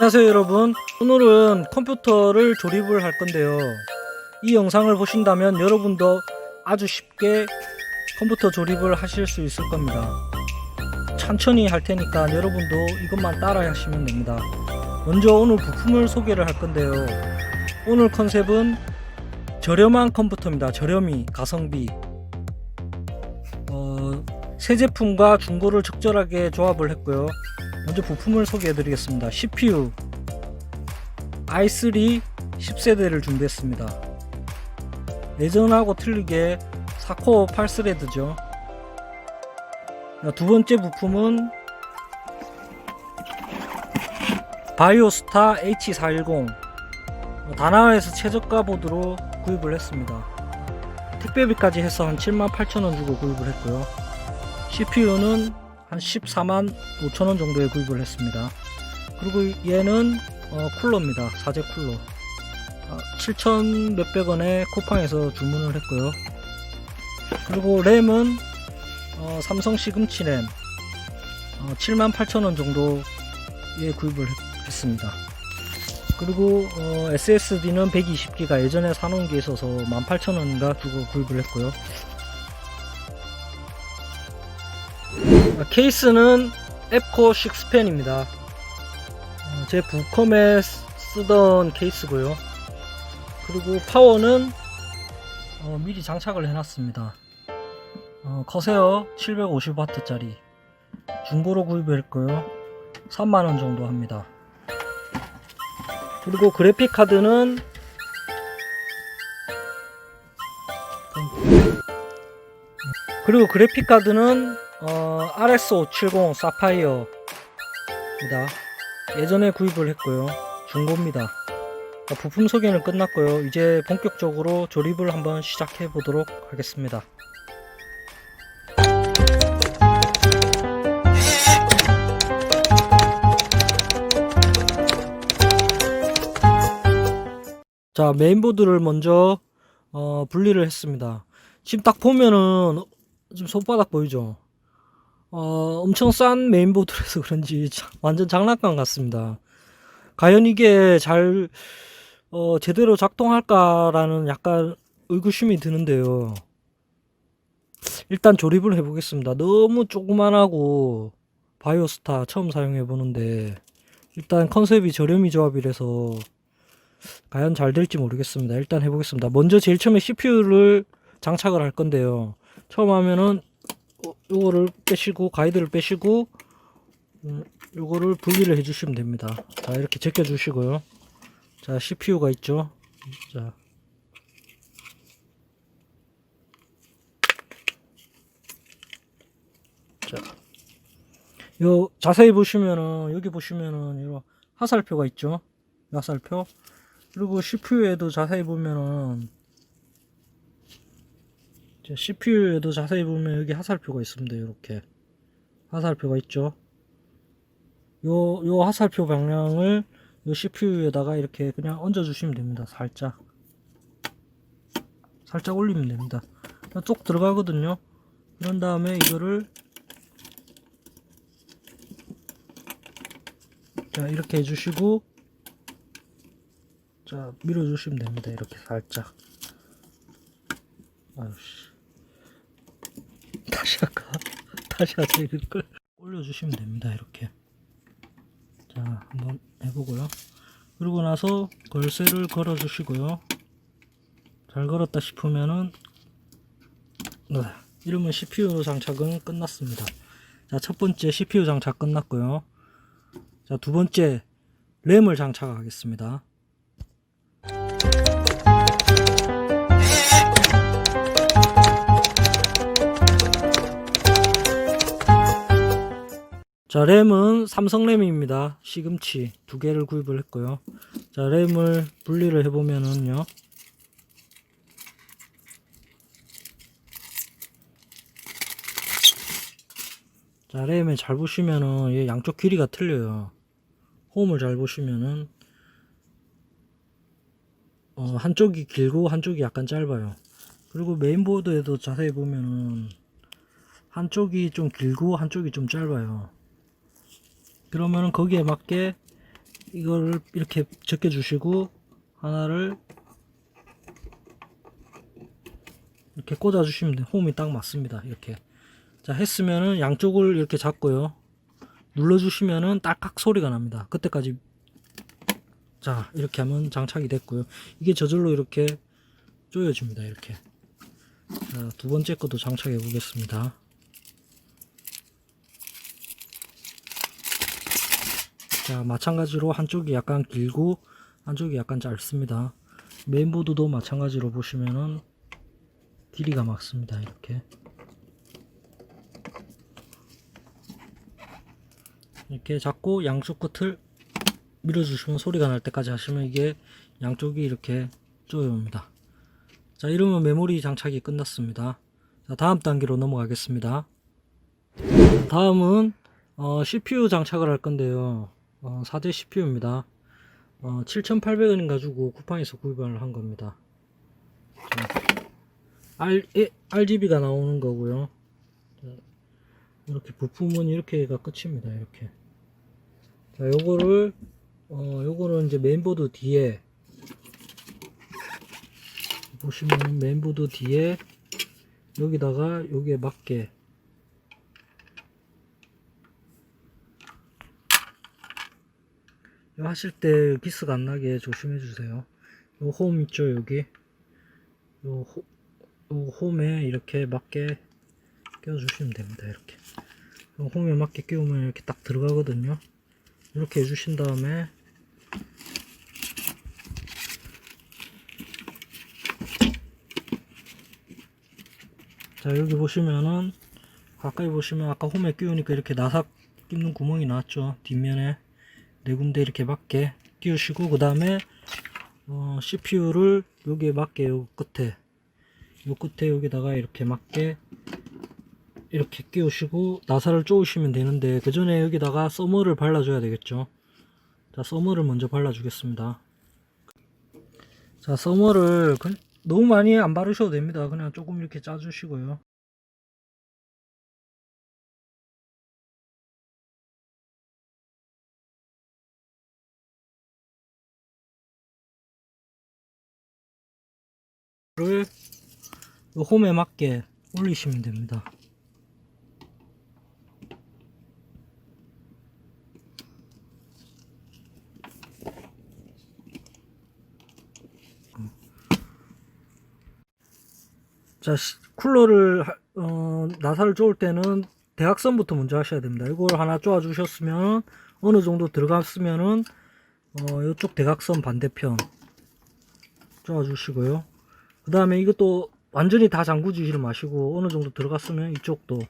안녕하세요 여러분, 오늘은 컴퓨터를 조립을 할 건데요. 이 영상을 보신다면 여러분도 아주 쉽게 컴퓨터 조립을 하실 수 있을 겁니다. 천천히 할 테니까 여러분도 이것만 따라 하시면 됩니다. 먼저 오늘 부품을 소개를 할 건데요. 오늘 컨셉은 저렴한 컴퓨터입니다. 저렴이, 가성비. 새 제품과 중고를 적절하게 조합을 했고요. 먼저 부품을 소개해 드리겠습니다. CPU i3 10세대를 준비했습니다. 예전하고 틀리게 4코어 8스레드죠. 두 번째 부품은 바이오스타 H410 다나와에서 최저가 보드로 구입을 했습니다. 택배비까지 해서 한 78,000원 주고 구입을 했고요. CPU는 한 145,000원 정도에 구입을 했습니다. 그리고 얘는 쿨러입니다. 사제 쿨러 7,000 몇백 원에 쿠팡에서 주문을 했고요. 그리고 램은 삼성 시금치 램 78,000원 정도에 구입을 했습니다. 그리고 SSD는 120기가 예전에 사놓은 게 있어서 18,000원인가 주고 구입을 했고요. 케이스는 앱코 6펜입니다. 제 부컴에 쓰던 케이스고요. 그리고 파워는 미리 장착을 해놨습니다. 커세어 750W 짜리 중고로 구입을 했고요. 3만원 정도 합니다. 그리고 그래픽 카드는 RX 570 사파이어입니다. 예전에 구입을 했고요. 중고입니다. 부품 소개는 끝났고요. 이제 본격적으로 조립을 한번 시작해 보도록 하겠습니다. 자, 메인보드를 먼저 분리를 했습니다. 지금 딱 보면은 지금 손바닥 보이죠? 엄청 싼 메인보드라서 그런지 완전 장난감 같습니다. 과연 이게 잘 제대로 작동할까라는 약간 의구심이 드는데요. 일단 조립을 해보겠습니다. 너무 조그만하고 바이오스타 처음 사용해보는데 일단 컨셉이 저렴이 조합이라서 과연 잘 될지 모르겠습니다. 일단 해보겠습니다. 먼저 제일 처음에 CPU를 장착을 할 건데요. 처음 하면은 요거를 빼시고 가이드를 빼시고 요거를 분리를 해주시면 됩니다. 자, 이렇게 제껴 주시고요. 자, CPU가 있죠. 자, 요 자세히 보시면은 여기 보시면은 요 화살표가 있죠. 화살표. 그리고 CPU에도 자세히 보면은 CPU에도 자세히 보면 여기 화살표가 있습니다. 이렇게 화살표가 있죠. 요 화살표 방향을 요 CPU에다가 이렇게 그냥 얹어 주시면 됩니다. 살짝 올리면 됩니다. 쭉 들어가거든요. 그런 다음에 이거를 자, 이렇게 해주시고 자, 밀어 주시면 됩니다. 이렇게 살짝. 아유씨, 다시 하자. 이걸 올려주시면 됩니다. 이렇게. 자, 한번 해보고요. 그러고 나서 걸쇠를 걸어 주시고요. 잘 걸었다 싶으면은 이러면 CPU 장착은 끝났습니다. 자, 첫 번째 CPU 장착 끝났고요. 자, 두 번째 램을 장착하겠습니다. 자, 램은 삼성 램입니다. 시금치 2개를 구입을 했고요. 자, 램을 분리를 해보면은요. 자, 램에 잘 보시면은 얘 양쪽 길이가 틀려요. 홈을 잘 보시면은 한쪽이 길고 한쪽이 약간 짧아요. 그리고 메인보드에도 자세히 보면은 한쪽이 좀 길고 한쪽이 좀 짧아요. 그러면은 거기에 맞게 이걸 이렇게 적게 주시고 하나를 이렇게 꽂아 주시면 돼요. 호흡이 딱 맞습니다. 이렇게. 자, 했으면은 양쪽을 이렇게 잡고요. 눌러 주시면은 딸깍 소리가 납니다. 그때까지. 자, 이렇게 하면 장착이 됐고요. 이게 저절로 이렇게 조여집니다. 이렇게. 자, 두 번째 것도 장착해 보겠습니다. 자, 마찬가지로 한쪽이 약간 길고 한쪽이 약간 짧습니다. 메인보드도 마찬가지로 보시면은 길이가 맞습니다. 이렇게. 이렇게 잡고 양쪽 끝을 밀어주시면 소리가 날 때까지 하시면 이게 양쪽이 이렇게 조여옵니다. 자, 이러면 메모리 장착이 끝났습니다. 자, 다음 단계로 넘어가겠습니다. 다음은 CPU 장착을 할 건데요. 4대 CPU입니다. 7,800원 가지고 쿠팡에서 구입을 한 겁니다. RGB가 나오는 거고요. 이렇게 부품은 이렇게가 끝입니다. 이렇게. 자, 요거는 이제 메인보드 뒤에 보시면 메인보드 뒤에 여기다가 여기에 맞게 하실 때 기스가 안 나게 조심해 주세요. 요 홈 있죠, 여기. 요 홈에 이렇게 맞게 끼워 주시면 됩니다. 이렇게. 요 홈에 맞게 끼우면 이렇게 딱 들어가거든요. 이렇게 해주신 다음에 자, 여기 보시면은 가까이 보시면 아까 홈에 끼우니까 이렇게 나사 끼는 구멍이 나왔죠. 뒷면에 네 군데 이렇게 맞게 끼우시고, 그 다음에 CPU를 여기에 맞게 요 끝에 여기다가 이렇게 맞게 이렇게 끼우시고 나사를 쪼으시면 되는데, 그 전에 여기다가 써머를 발라줘야 되겠죠. 자, 써머를 먼저 발라주겠습니다. 자, 써머를 너무 많이 안 바르셔도 됩니다. 그냥 조금 이렇게 짜주시고요. 를 홈에 맞게 올리시면 됩니다. 자, 쿨러를 나사를 쪼을 때는 대각선부터 먼저 하셔야 됩니다. 이걸 하나 쪼아 주셨으면 어느 정도 들어갔으면은 이쪽 대각선 반대편 쪼아 주시고요. 그 다음에 이것도 완전히 다 잠그지를 마시고 어느 정도 들어갔으면 이쪽도,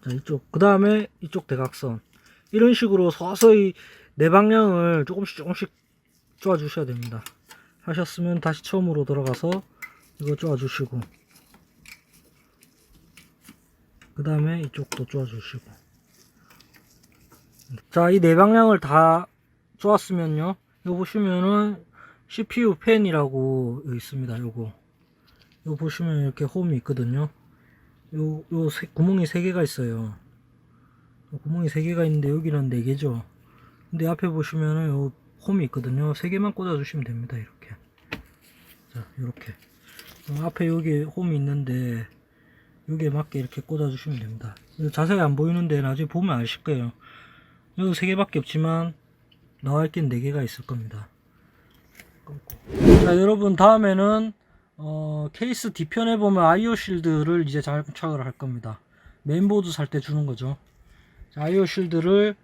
자, 이쪽, 그 다음에 이쪽 대각선, 이런 식으로 서서히 네 방향을 조금씩 쪼아 주셔야 됩니다. 하셨으면 다시 처음으로 들어가서 이거 쪼아 주시고, 그 다음에 이쪽도 쪼아 주시고. 자, 이 네 방향을 다 쪼았으면요, 이거 보시면은 CPU 팬이라고 있습니다. 요거 보시면 이렇게 홈이 있거든요. 구멍이 3개가 있어요. 구멍이 3개가 있는데 여기는 4개죠. 근데 앞에 보시면은 요 홈이 있거든요. 3개만 꽂아 주시면 됩니다. 이렇게. 자, 이렇게. 앞에 여기 홈이 있는데 여기에 맞게 이렇게 꽂아 주시면 됩니다. 자세히 안 보이는데 나중에 보면 아실 거예요. 여기 3개밖에 없지만 나와 있긴 4개가 있을 겁니다. 자, 여러분, 다음에는 케이스 뒤편에 보면 아이오 실드를 이제 장착을 할 겁니다. 메인보드 살 때 주는 거죠. 자, 아이오 실드를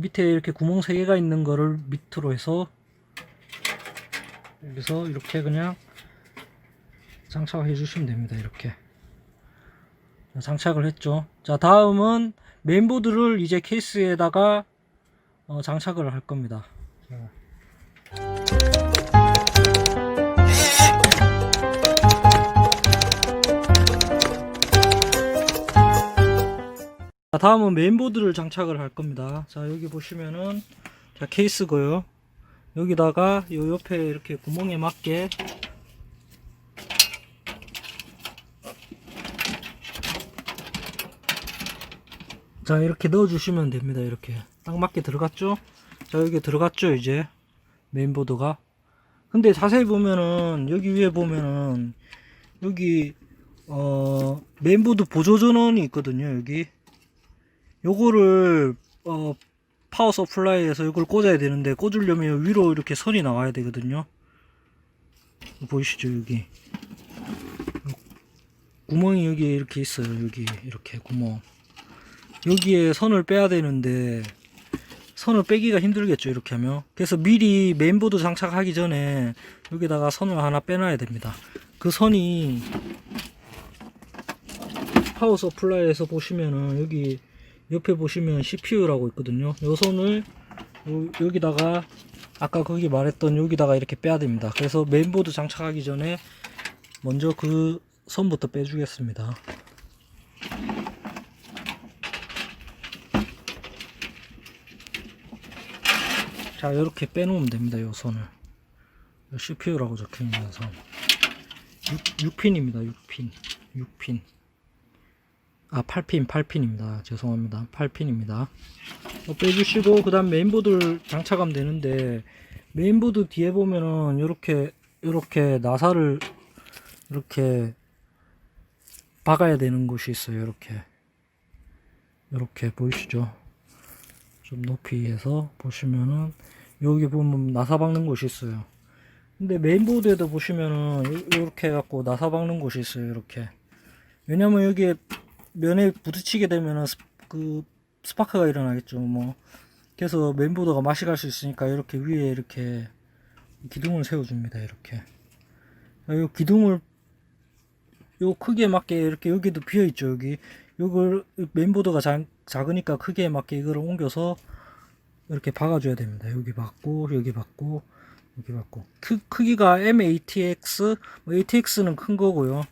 밑에 이렇게 구멍 3개가 있는 거를 밑으로 해서 여기서 이렇게 그냥 장착해 주시면 됩니다. 이렇게. 자, 장착을 했죠. 자, 다음은 메인보드를 이제 케이스에다가 장착을 할 겁니다. 자. 다음은 메인보드를 장착을 할 겁니다. 자, 여기 보시면은 자, 케이스고요. 여기다가 요 옆에 이렇게 구멍에 맞게 자, 이렇게 넣어 주시면 됩니다. 이렇게. 딱 맞게 들어갔죠? 자, 여기 들어갔죠, 이제. 메인보드가. 근데 자세히 보면은, 여기 위에 보면은, 여기, 메인보드 보조 전원이 있거든요, 여기. 요거를, 파워 서플라이에서 이걸 꽂아야 되는데, 꽂으려면 위로 이렇게 선이 나와야 되거든요. 보이시죠, 여기. 구멍이 여기 이렇게 있어요, 여기. 이렇게 구멍. 여기에 선을 빼야 되는데, 선을 빼기가 힘들겠죠, 이렇게 하면. 그래서 미리 메인보드 장착하기 전에 여기다가 선을 하나 빼놔야 됩니다. 그 선이 파워 서플라이에서 보시면은 여기 옆에 보시면 CPU라고 있거든요. 요 선을 여기다가 아까 거기 말했던 여기다가 이렇게 빼야 됩니다. 그래서 메인보드 장착하기 전에 먼저 그 선부터 빼주겠습니다. 자, 이렇게 빼놓으면 됩니다. 요 선을. CPU라고 적혀있는 선. 6핀입니다. 6핀. 6핀. 아, 8핀입니다. 죄송합니다. 8핀입니다. 빼주시고, 그 다음 메인보드를 장착하면 되는데, 메인보드 뒤에 보면은, 요렇게 나사를, 이렇게, 박아야 되는 곳이 있어요. 이렇게 보이시죠? 좀 높이에서 보시면은, 여기 보면 나사 박는 곳이 있어요. 근데 메인보드에도 보시면은, 이렇게 해갖고 나사 박는 곳이 있어요. 이렇게. 왜냐면 여기에 면에 부딪히게 되면은 스파크가 일어나겠죠. 뭐 그래서 메인보드가 맛이 갈 수 있으니까 이렇게 위에 이렇게 기둥을 세워줍니다. 이렇게 요 기둥을 요 크기에 맞게 이렇게 여기도 비어 있죠. 여기 요걸 메인보드가 작으니까 크기에 맞게 이거를 옮겨서 이렇게 박아줘야 됩니다. 여기 박고 여기 박고 여기 박고 크기가 M-ATX ATX는 큰 거고요.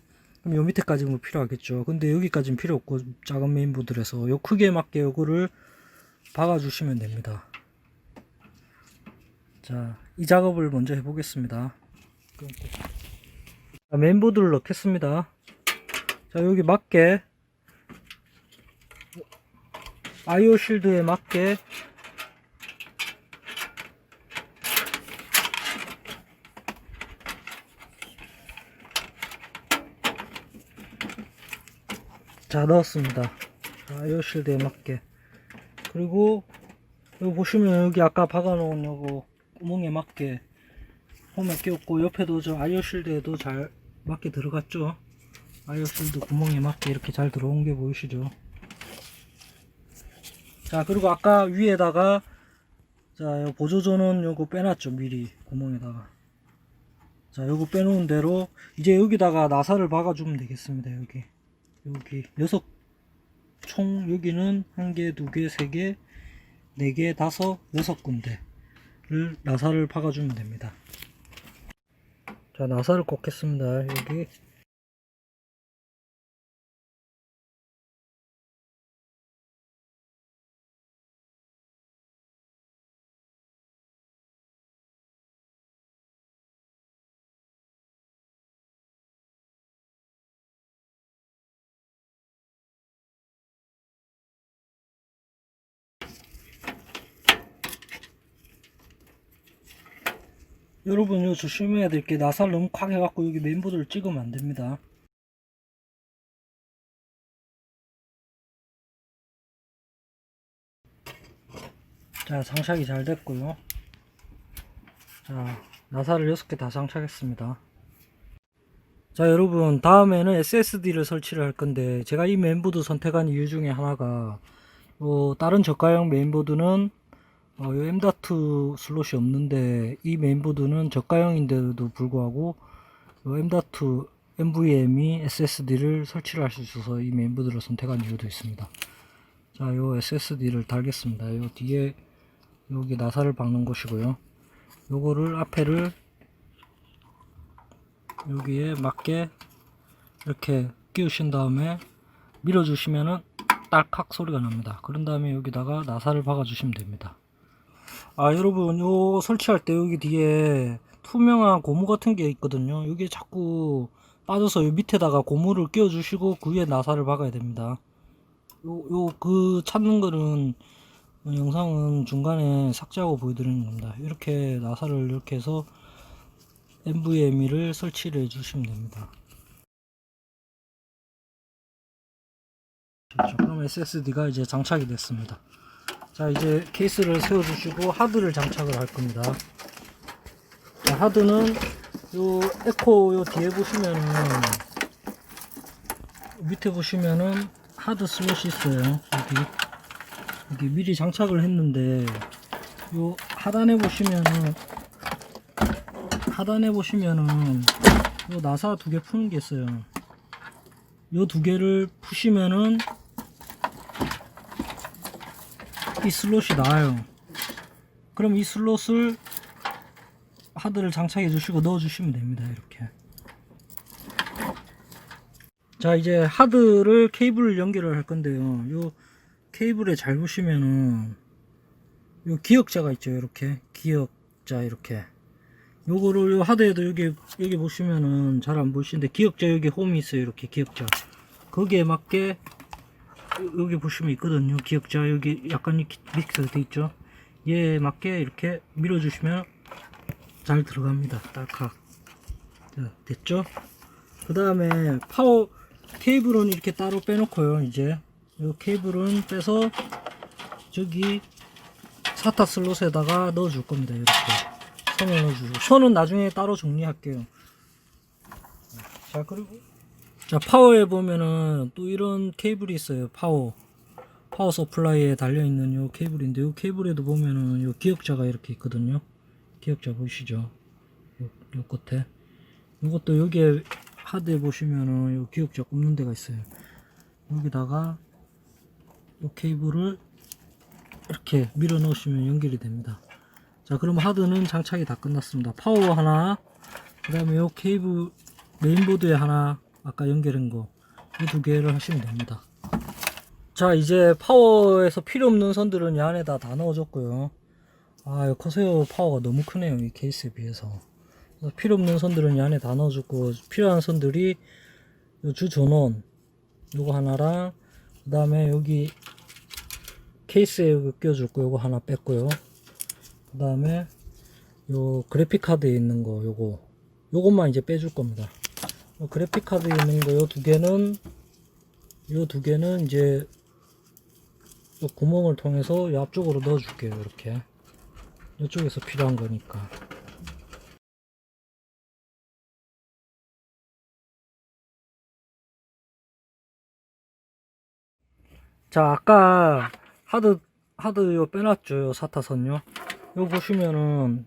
그럼 요 밑에까지 뭐 필요하겠죠. 근데 여기까지는 필요 없고 작은 메인보드라서 요 크기에 맞게 요거를 박아주시면 됩니다. 자, 이 작업을 먼저 해보겠습니다. 자, 메인보드를 넣겠습니다. 자, 여기 맞게 IO 실드에 맞게 자, 넣었습니다. IO 실드에 맞게. 그리고 여기 보시면 여기 아까 박아놓은 요거 구멍에 맞게 홈에 끼웠고 옆에도 저 IO 실드에도 잘 맞게 들어갔죠. IO 실드 구멍에 맞게 이렇게 잘 들어온 게 보이시죠. 자, 그리고 아까 위에다가 자, 요 보조전원 요거 빼놨죠. 미리 구멍에다가. 자, 요거 빼놓은 대로 이제 여기다가 나사를 박아주면 되겠습니다. 여기 6총 여기는 1개, 2개, 3개, 4개, 5, 6군데를 나사를 박아주면 됩니다. 자, 나사를 꽂겠습니다. 여기 여러분 요 조심해야 될 게 나사를 너무 콱 해갖고 여기 메인보드를 찍으면 안 됩니다. 자, 장착이 잘 됐고요. 자, 나사를 6개 다 장착했습니다. 자, 여러분 다음에는 SSD를 설치를 할 건데 제가 이 메인보드 선택한 이유 중에 하나가 다른 저가형 메인보드는 요 M.2 슬롯이 없는데 이 메인보드는 저가형인데도 불구하고 요 M.2 NVMe SSD를 설치를 할 수 있어서 이 메인보드를 선택한 이유도 있습니다. 자, 요 SSD를 달겠습니다. 요 뒤에 여기 나사를 박는 곳이고요. 요거를 앞에를 여기에 맞게 이렇게 끼우신 다음에 밀어주시면은 딸칵 소리가 납니다. 그런 다음에 여기다가 나사를 박아 주시면 됩니다. 아, 여러분 요 설치할 때 여기 뒤에 투명한 고무 같은 게 있거든요. 여기 자꾸 빠져서 요 밑에다가 고무를 끼워 주시고 그 위에 나사를 박아야 됩니다. 그 찾는 거는 영상은 중간에 삭제하고 보여드리는 겁니다. 이렇게 나사를 이렇게 해서 NVMe를 설치를 해주시면 됩니다. 그렇죠. 그럼 SSD가 이제 장착이 됐습니다. 자, 이제 케이스를 세워주시고 하드를 장착을 할 겁니다. 자, 하드는 요 에코 요 뒤에 보시면은 밑에 보시면은 하드 슬롯이 있어요. 여기 미리 장착을 했는데 요 하단에 보시면은 요 나사 두 개 푸는 게 있어요. 요 두 개를 푸시면은 이 슬롯이 나와요. 그럼 이 슬롯을 하드를 장착해 주시고 넣어 주시면 됩니다. 이렇게. 자, 이제 하드를 케이블을 연결을 할 건데요. 요 케이블에 잘 보시면은 요 기역자가 있죠. 이렇게 기역자 이렇게. 요거를 요 하드에도 여기 보시면은 잘 안 보이시는데 기역자 여기 홈이 있어요. 이렇게 기역자. 거기에 맞게 여기 보시면 있거든요. 기역자 여기 약간 믹스가 돼 있죠. 얘에 맞게 이렇게 밀어주시면 잘 들어갑니다. 딱딱. 자, 됐죠? 그 다음에 파워 케이블은 이렇게 따로 빼놓고요. 이제 이 케이블은 빼서 저기 사타 슬롯에다가 넣어줄 겁니다. 이렇게 선을 넣어주고 선은 나중에 따로 정리할게요. 자, 그리고 자, 파워에 보면은 또 이런 케이블이 있어요. 파워 서플라이에 달려있는 요 케이블인데 요 케이블에도 보면은 요 기역자가 이렇게 있거든요. 기역자 보이시죠? 요 끝에 이것도 여기에 하드에 보시면은 요 기역자 꼽는 데가 있어요. 여기다가 요 케이블을 이렇게 밀어 넣으시면 연결이 됩니다. 자, 그럼 하드는 장착이 다 끝났습니다. 파워 하나, 그 다음에 요 케이블 메인보드에 하나 아까 연결한 거 이 두 개를 하시면 됩니다. 자, 이제 파워에서 필요 없는 선들은 이 안에다 다 넣어줬고요. 아, 커세어 파워가 너무 크네요. 이 케이스에 비해서. 필요 없는 선들은 이 안에 다 넣어줬고, 필요한 선들이 요 주 전원 요거 하나랑, 그 다음에 여기 케이스에 껴줄 거 요거 하나 뺐고요. 그 다음에 요 그래픽 카드에 있는 거 요것만 이제 빼줄 겁니다. 요 그래픽 카드에 있는 거 요 두 개는 이제 요 구멍을 통해서 요 앞쪽으로 넣어 줄게요. 이렇게 이쪽에서 필요한 거니까. 자, 아까 하드 요 빼놨죠. 요 사타선요. 요 보시면은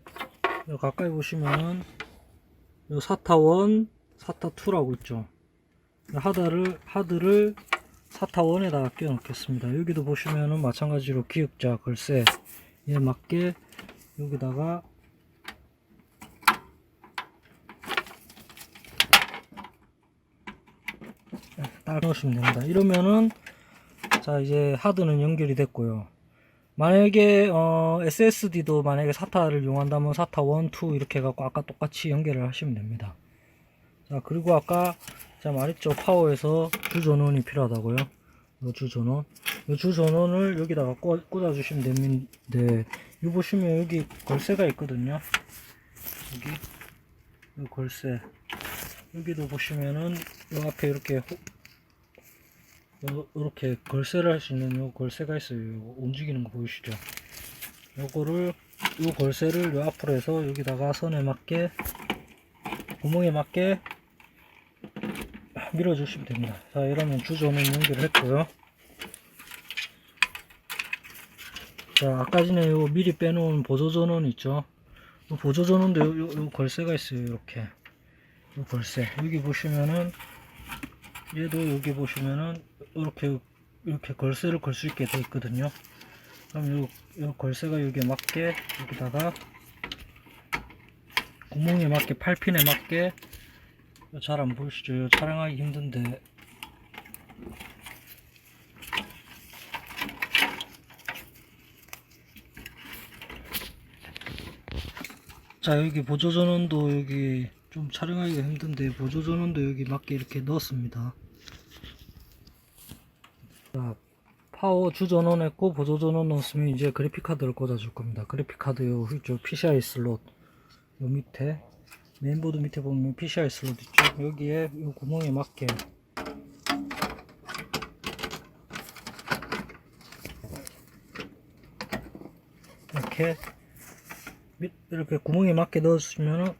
요 가까이 보시면은 요 사타1, 사타2라고 있죠. 하드를 사타1에다가 끼워 넣겠습니다. 여기도 보시면은 마찬가지로 기역자 걸쇠에 맞게 여기다가 딱 넣으시면 됩니다. 이러면은 자, 이제 하드는 연결이 됐고요. 만약에 SSD도 만약에 사타를 이용한다면 사타 1, 2 이렇게 해갖고 아까 똑같이 연결을 하시면 됩니다. 자, 그리고 아까 제가 말했죠. 파워에서 주전원이 필요하다고요. 요 주전원을 여기다가 꽂아 주시면 되는데, 요 보시면 여기 걸쇠가 있거든요. 여기 요 걸쇠, 여기도 보시면은 요 앞에 이렇게 이렇게 걸쇠를 할 수 있는 요 걸쇠가 있어요. 움직이는 거 보이시죠? 요 걸쇠를 요 앞으로 해서 여기다가 선에 맞게 구멍에 맞게 밀어 주시면 됩니다. 자, 이러면 주전원 연결을 했고요. 자, 아까 전에 요 미리 빼놓은 보조전원 있죠? 요 보조전원도 요 걸쇠가 있어요. 이렇게 요 걸쇠 여기 보시면은 얘도 여기 보시면은 이렇게 걸쇠를 걸 수 있게 되어 있거든요. 그럼 요 걸쇠가 여기에 맞게 여기다가 구멍에 맞게 8핀에 맞게 잘 안 보이시죠? 촬영하기 힘든데 자, 여기 보조전원도 여기 좀 촬영하기가 힘든데 보조전원도 여기 맞게 이렇게 넣었습니다. 자, 파워 주 전원했고 보조 전원 넣었으면 이제 그래픽 카드를 꽂아줄 겁니다. 그래픽 카드 요 PCI 슬롯 요 밑에 메인보드 밑에 보면 PCI 슬롯 있죠. 여기에 요 구멍에 맞게 이렇게 구멍에 맞게 넣어주시면은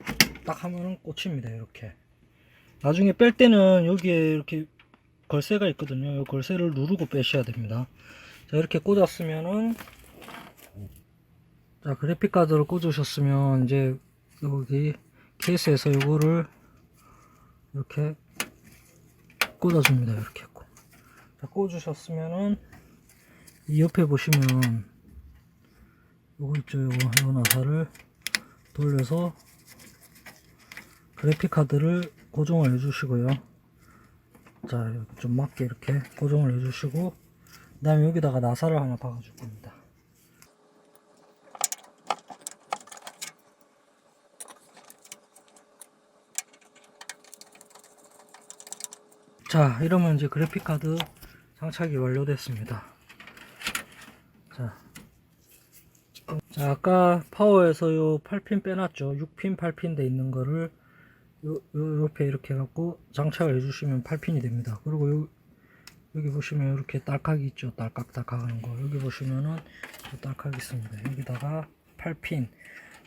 딱 하면은 꽂힙니다. 이렇게 나중에 뺄 때는 여기에 이렇게 걸쇠가 있거든요. 이 걸쇠를 누르고 빼셔야 됩니다. 자, 이렇게 꽂았으면은, 자, 그래픽 카드를 꽂으셨으면 이제 여기 케이스에서 이거를 이렇게 꽂아줍니다. 이렇게 자, 꽂으셨으면은 이 옆에 보시면 요거 있죠. 요 나사를 돌려서 그래픽 카드를 고정을 해주시고요. 자, 좀 맞게 이렇게 고정을 해주시고, 그 다음에 여기다가 나사를 하나 박아줄 겁니다. 자, 이러면 이제 그래픽 카드 장착이 완료됐습니다. 자, 아까 파워에서 요 8핀 빼놨죠. 6핀, 8핀 돼 있는 거를 요 옆에 이렇게 해갖고 장착을 해주시면 8핀이 됩니다. 그리고 여기 보시면 이렇게 딸깍이 있죠. 딸깍딸깍 하는 거. 여기 보시면은 딸깍이 있습니다. 여기다가 8핀,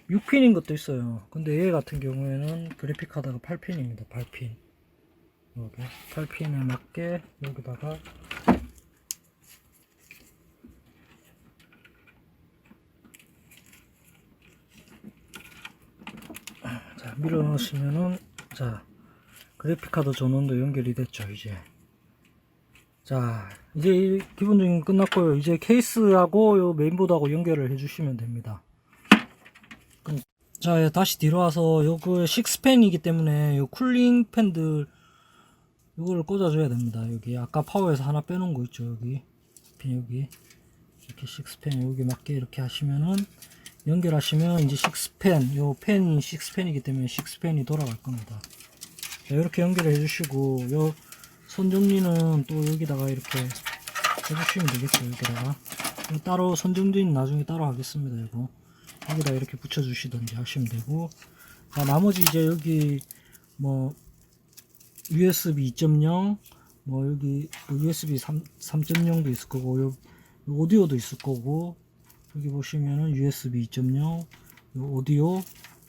6핀인 것도 있어요. 근데 얘 같은 경우에는 그래픽 카드가 8핀입니다. 8핀. 여기 8핀에 맞게 여기다가 자, 밀어 넣으시면은, 자, 그래픽 카드 전원도 연결이 됐죠. 이제 자, 이제 기본적인 끝났고요. 이제 케이스하고 요 메인보드하고 연결을 해주시면 됩니다. 자, 다시 뒤로 와서 요거 식스팬이기 때문에 요 쿨링 팬들 요거를 꽂아줘야 됩니다. 여기 아까 파워에서 하나 빼놓은 거 있죠. 여기 이렇게 식스팬 여기 맞게 이렇게 하시면은 연결하시면 이제 식스팬 요 팬이 식스팬이기 때문에 식스팬이 돌아갈 겁니다. 자, 이렇게 연결해 주시고 요 손 정리는 또 여기다가 이렇게 해주시면 되겠죠. 여기다가 따로 손 정리는 나중에 따로 하겠습니다. 이거 여기다 이렇게 붙여 주시든지 하시면 되고, 자, 나머지 이제 여기 뭐 USB 2.0 뭐 여기 USB 3.0도 있을 거고 요 오디오도 있을 거고, 여기 보시면은 USB 2.0 요 오디오,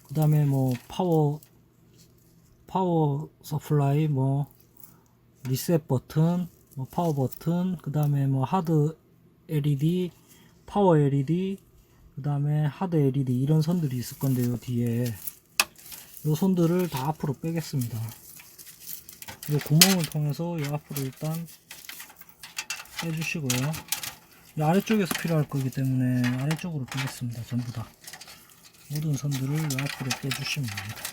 그 다음에 뭐 파워 서플라이, 뭐 리셋 버튼, 뭐 파워 버튼, 그 다음에 뭐 하드 LED, 파워 LED, 그 다음에 하드 LED 이런 선들이 있을 건데요. 뒤에 요 손들을 다 앞으로 빼겠습니다. 이 구멍을 통해서 이 앞으로 일단 빼주시고요. 이 아래쪽에서 필요할 거기 때문에 아래쪽으로 빼겠습니다. 전부 다 모든 선들을 이 앞으로 빼주시면 됩니다.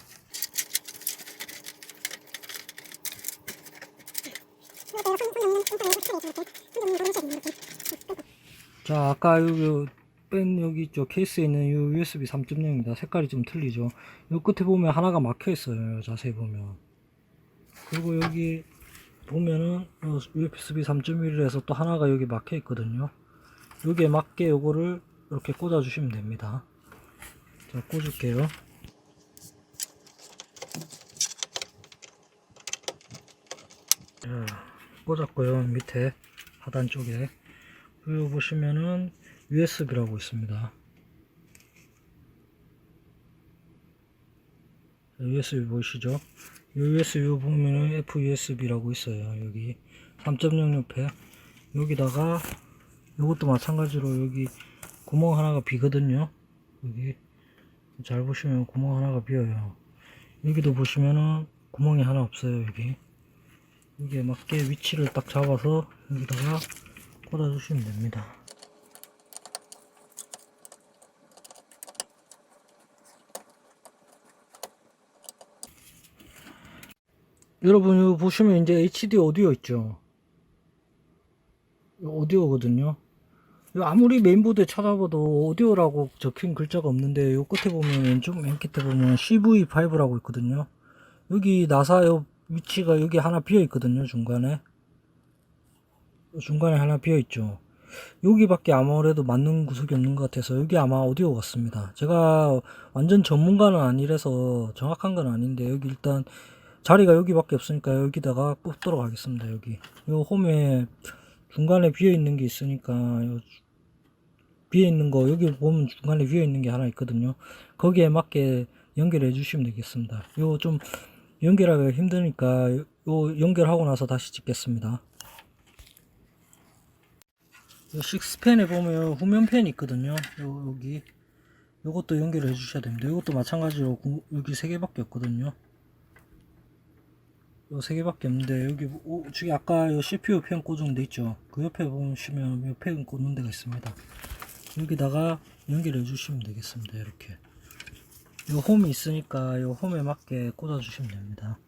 자, 아까 여기 있죠. 케이스에 있는 요 USB 3.0입니다. 색깔이 좀 틀리죠. 요 끝에 보면 하나가 막혀 있어요. 자세히 보면. 그리고 여기 보면은 USB 3.1에서 또 하나가 여기 막혀 있거든요. 여기에 맞게 요거를 이렇게 꽂아 주시면 됩니다. 자, 꽂을게요. 자, 꽂았고요. 밑에 하단 쪽에. 그리고 보시면은 USB라고 있습니다. USB 보이시죠? USB 보면은 FUSB라고 있어요. 여기 3.0 옆에 여기다가 이것도 마찬가지로 여기 구멍 하나가 비거든요. 여기 잘 보시면 구멍 하나가 비어요. 여기도 보시면은 구멍이 하나 없어요. 여기에 맞게 위치를 딱 잡아서 여기다가 꽂아 주시면 됩니다. 여러분 여기 보시면 이제 HD 오디오 있죠. 오디오거든요. 아무리 메인보드에 찾아봐도 오디오라고 적힌 글자가 없는데 요 끝에 보면 왼쪽 맨 끝에 보면 CV5라고 있거든요. 여기 나사 위치가 여기 하나 비어 있거든요. 중간에 하나 비어 있죠. 여기밖에 아무래도 맞는 구석이 없는 것 같아서 여기 아마 오디오 같습니다. 제가 완전 전문가는 아니라서 정확한 건 아닌데 여기 일단 자리가 여기밖에 없으니까 여기다가 꼽도록 하겠습니다. 여기 요 홈에 중간에 비어 있는 게 있으니까 요 비어 있는 거 여기 보면 중간에 비어 있는 게 하나 있거든요. 거기에 맞게 연결해 주시면 되겠습니다. 요 좀 연결하기가 힘드니까 요 연결하고 나서 다시 찍겠습니다. 요 식스팬에 보면 후면팬이 있거든요. 여기 요것도 연결해 주셔야 됩니다. 이것도 마찬가지로 여기 3개밖에 없거든요. 요 3개밖에 없는데 여기 저기 아까 요 CPU 팬 고정돼 있죠. 그 옆에 보시면 요 팬 꽂는 데가 있습니다. 여기다가 연결해 주시면 되겠습니다. 이렇게 요 홈이 있으니까 요 홈에 맞게 꽂아 주시면 됩니다.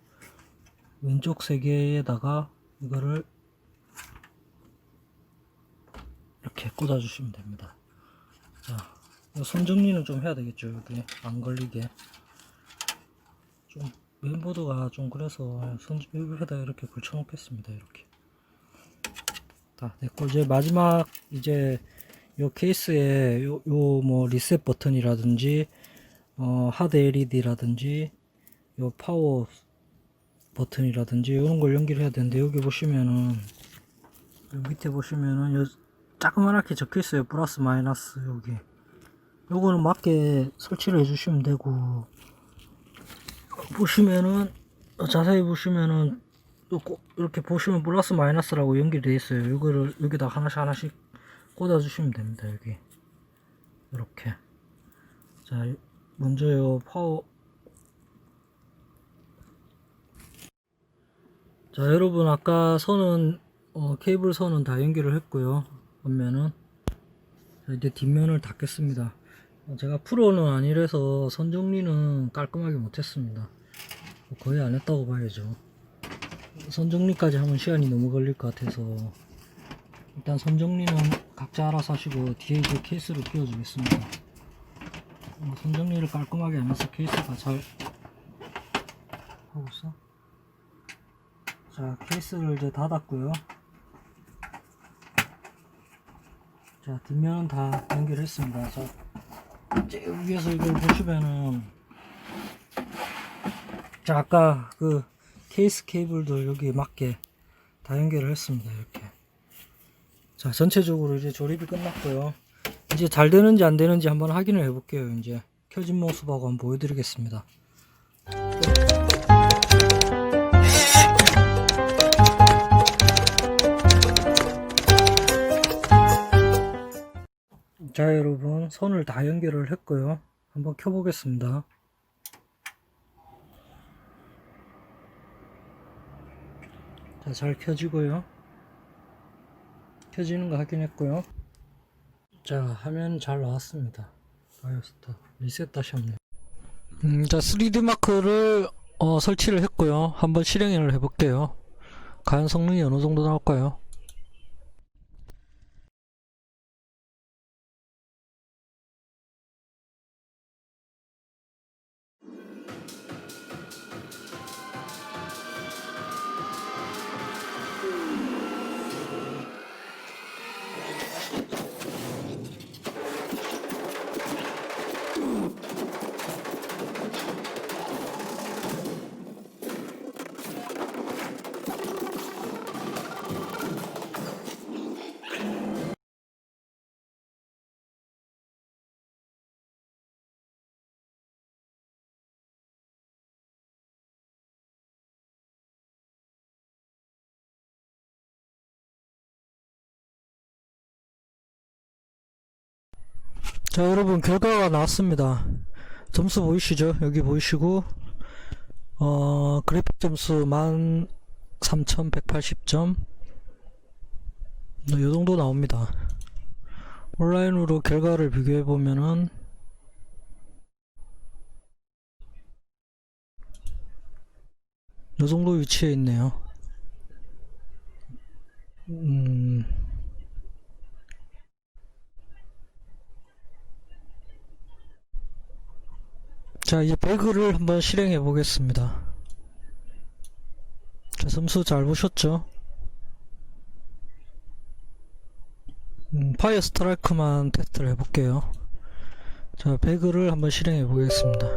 왼쪽 3개에다가 이거를 이렇게 꽂아 주시면 됩니다. 자, 손 정리는 좀 해야 되겠죠. 여기 안 걸리게 좀 메인보드가 좀 그래서 여기에다 이렇게 걸쳐 놓겠습니다. 이렇게 다 됐고 이제 마지막 이제 요 케이스에 요 뭐 리셋 버튼이라든지 하드 LED라든지 요 파워 버튼이라든지 이런 걸 연결해야 되는데 여기 보시면은 밑에 보시면은 요 자그맣게 적혀 있어요. 플러스 마이너스 여기 요거는 맞게 설치를 해주시면 되고 보시면은 자세히 보시면은 이렇게 보시면 플러스 마이너스라고 연결되어 있어요. 이거를 여기다 하나씩 꽂아 주시면 됩니다. 여기 이렇게 자 먼저요 파워 자 여러분 아까 선은 케이블 선은 다 연결을 했고요. 앞면은 자, 이제 뒷면을 닫겠습니다. 제가 프로는 아니라서 선 정리는 깔끔하게 못했습니다. 거의 안 했다고 봐야죠. 선 정리까지 하면 시간이 너무 걸릴 것 같아서 일단 선 정리는 각자 알아서 하시고 뒤에 이제 케이스를 끼워 주겠습니다. 선 정리를 깔끔하게 하면서 케이스가 잘 하고 있어. 자 케이스를 이제 닫았고요. 자 뒷면은 다 연결했습니다. 자 이제 위에서 이걸 보시면은 자 아까 그 케이스 케이블도 여기에 맞게 다 연결을 했습니다. 이렇게 자 전체적으로 이제 조립이 끝났고요. 이제 잘 되는지 안 되는지 한번 확인을 해 볼게요. 이제 켜진 모습하고 한번 보여드리겠습니다. 자 여러분 선을 다 연결을 했고요. 한번 켜보겠습니다. 자 잘 켜지고요. 켜지는 거 확인했고요. 자 화면 잘 나왔습니다. 바이오스타 리셋 다시 합니다. 자 3D 마크를 설치를 했고요. 한번 실행을 해볼게요. 과연 성능이 어느 정도 나올까요? 자 여러분 결과가 나왔습니다. 점수 보이시죠? 여기 보이시고 그래픽 점수 13,180점 이 정도 나옵니다. 온라인으로 결과를 비교해 보면은 이 정도 위치에 있네요. 자 이제 배그를 한번 실행해 보겠습니다. 자 점수 잘 보셨죠? 파이어 스트라이크만 테스트를 해볼게요. 자, 배그를 한번 실행해 보겠습니다.